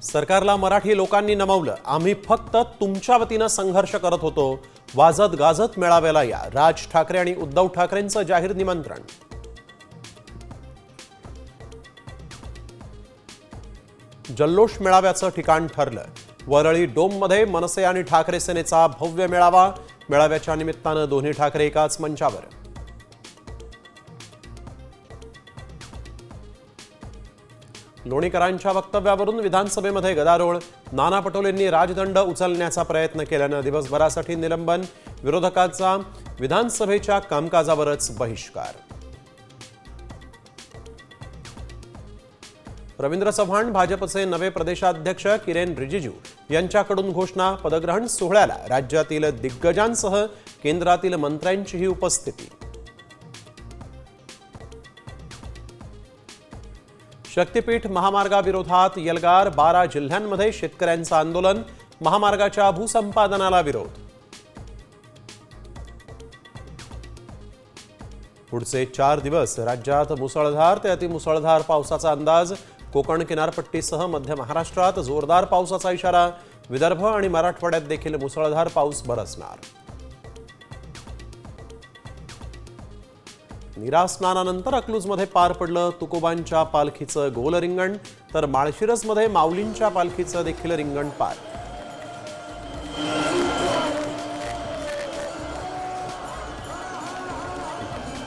सरकारला मराठी लोकांनी नमवलं, आम्ही फक्त तुमच्या वतीनं संघर्ष करत होतो, वाजत गाजत मेळाव्याला या, राज ठाकरे आणि उद्धव ठाकरेंचं जाहीर निमंत्रण. जल्लोष मेळाव्याचं ठिकाण ठरलं. वरळी डोममध्ये मनसे आणि ठाकरे सेनेचा भव्य मेळावा. मेळाव्याच्या निमित्तानं दोन्ही ठाकरे एकाच मंचावर. लोणीकरांच्या वक्तव्यावरून विधानसभेमध्ये गदारोळ. नाना पटोलेंनी राजदंड उचलण्याचा प्रयत्न केल्यानं दिवसभरासाठी निलंबन. विरोधकांचा विधानसभेच्या कामकाजावरच बहिष्कार. रवींद्र चव्हाण भाजपचे नवे प्रदेशाध्यक्ष किरेन रिजिजू यांच्याकडून घोषणा. पदग्रहण सोहळ्याला राज्यातील दिग्गजांसह केंद्रातील मंत्र्यांचीही उपस्थिती. शक्तीपीठ महामार्गाविरोधात एल्गार. 12 जिल्ह्यांमध्ये शेतकऱ्यांचं आंदोलन. महामार्गाच्या भूसंपादनाला विरोध. पुढचे 4 दिवस राज्यात मुसळधार ते अतिमुसळधार पावसाचा अंदाज. कोकण किनारपट्टीसह मध्य महाराष्ट्रात जोरदार पावसाचा इशारा. विदर्भ आणि मराठवाड्यात देखील मुसळधार पाऊस बरसणार. नीरा स्नानानंतर अकलूजमध्ये पार पडलं तुकोबांच्या पालखीचं गोल रिंगण, तर माळशिरसमध्ये माऊलींच्या पालखीचं देखील रिंगण पार.